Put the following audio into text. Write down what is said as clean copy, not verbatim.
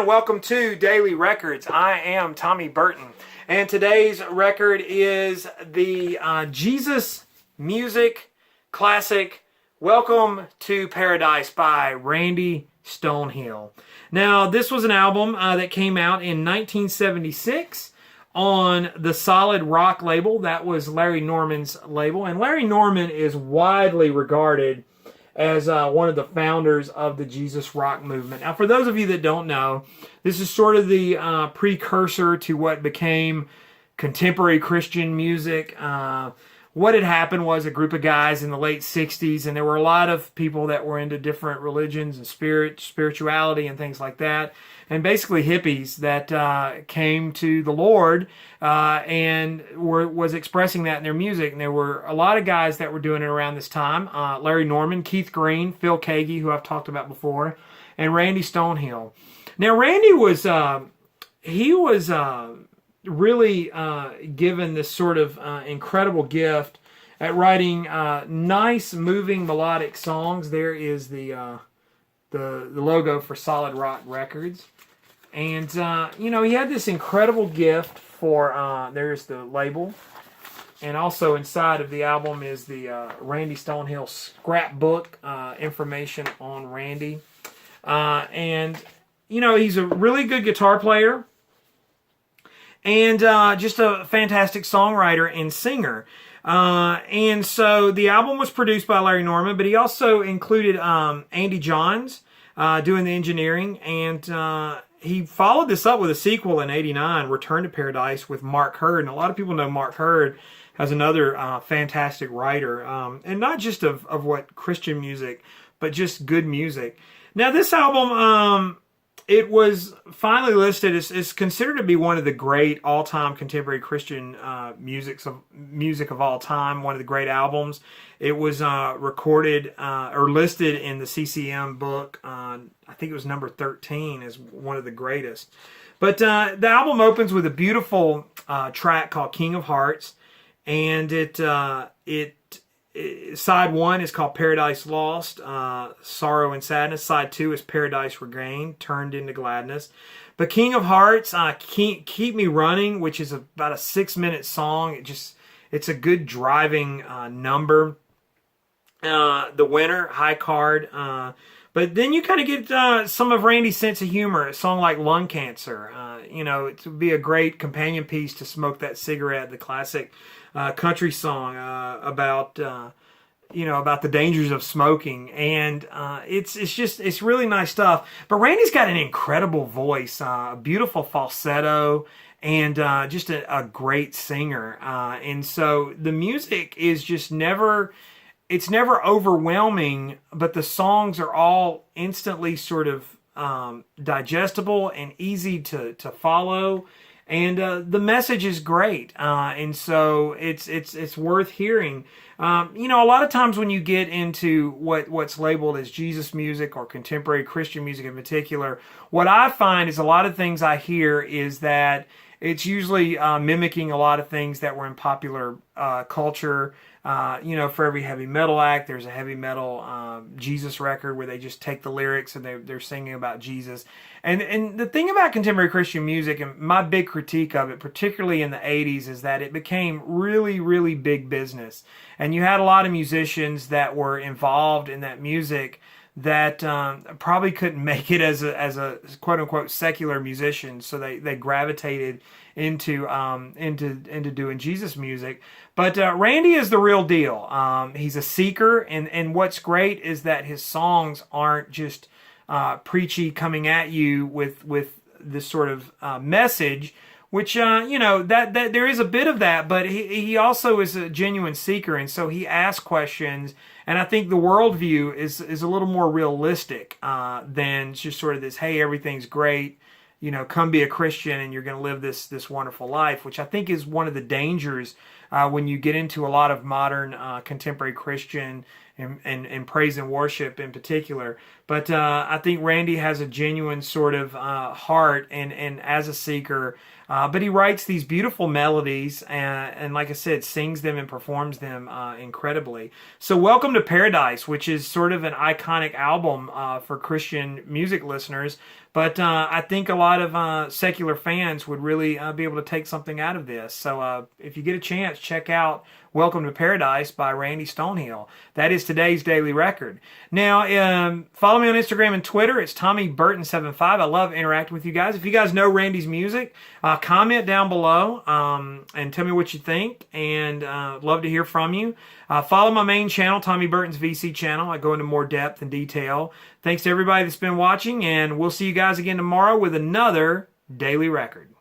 and welcome to Daily Records. I am Tommy Burton, and today's record is the Jesus music classic Welcome to Paradise by Randy Stonehill. Now, this was an album that came out in 1976 on the Solid Rock label. That was Larry Norman's label, and Larry Norman is widely regarded as one of the founders of the Jesus rock movement. Now, for those of you that don't know, this is sort of the precursor to what became contemporary Christian music. What had happened was a group of guys in the late 60s, and there were a lot of people that were into different religions and spirituality and things like that, and basically hippies that came to the Lord and was expressing that in their music. And there were a lot of guys that were doing it around this time. Larry Norman, Keith Green, Phil Keaggy, who I've talked about before, and Randy Stonehill. Now, Randy was really given this sort of incredible gift at writing nice, moving, melodic songs. There is the logo for Solid Rock Records. And, he had this incredible gift for, there's the label. And also inside of the album is the Randy Stonehill scrapbook, information on Randy. He's a really good guitar player. And just a fantastic songwriter and singer. And so the album was produced by Larry Norman, but he also included Andy Johns doing the engineering. And he followed this up with a sequel in '89, Return to Paradise, with Mark Hurd. And a lot of people know Mark Hurd as another fantastic writer. And not just of what Christian music, but just good music. Now, this album... it was finally listed as considered to be one of the great all-time contemporary Christian music of all time, one of the great albums. It was recorded or listed in the CCM book. I think it was number 13 as one of the greatest. But the album opens with a beautiful track called King of Hearts, and Side 1 is called Paradise Lost, Sorrow and Sadness. Side 2 is Paradise Regained, Turned into Gladness. But King of Hearts, Keep Me Running, which is about a 6-minute song. It's a good driving number. The Winner, High Card. But then you kind of get some of Randy's sense of humor. A song like Lung Cancer. It would be a great companion piece to Smoke That Cigarette, the classic country song about the dangers of smoking. And it's really nice stuff. But Randy's got an incredible voice, a beautiful falsetto, and just a great singer. And so the music is just never overwhelming, but the songs are all instantly sort of digestible and easy to follow. And the message is great, and so it's worth hearing. A lot of times when you get into what's labeled as Jesus music or contemporary Christian music in particular, what I find is a lot of things I hear is that it's usually mimicking a lot of things that were in popular culture. For every heavy metal act, there's a heavy metal Jesus record where they just take the lyrics and they're singing about Jesus. And the thing about contemporary Christian music, and my big critique of it, particularly in the 80s, is that it became really, really big business. And you had a lot of musicians that were involved in that music that probably couldn't make it as a quote-unquote secular musician, so they gravitated into doing Jesus music. But Randy is the real deal. He's a seeker, and what's great is that his songs aren't just preachy, coming at you with this sort of message, which that there is a bit of that, but he also is a genuine seeker, and so he asks questions. And I think the worldview is a little more realistic than just sort of this, hey, everything's great, come be a Christian and you're going to live this wonderful life, which I think is one of the dangers when you get into a lot of modern contemporary Christian in praise and worship in particular. But I think Randy has a genuine sort of heart and as a seeker. But he writes these beautiful melodies and like I said, sings them and performs them incredibly. So Welcome to Paradise, which is sort of an iconic album for Christian music listeners. But I think a lot of secular fans would really be able to take something out of this. So if you get a chance, check out Welcome to Paradise by Randy Stonehill. That is today's Daily Record. Now, follow me on Instagram and Twitter. It's TommyBurton75. I love interacting with you guys. If you guys know Randy's music, comment down below and tell me what you think. And love to hear from you. Follow my main channel, Tommy Burton's VC channel. I go into more depth and detail. Thanks to everybody that's been watching, and we'll see you guys again tomorrow with another Daily Record.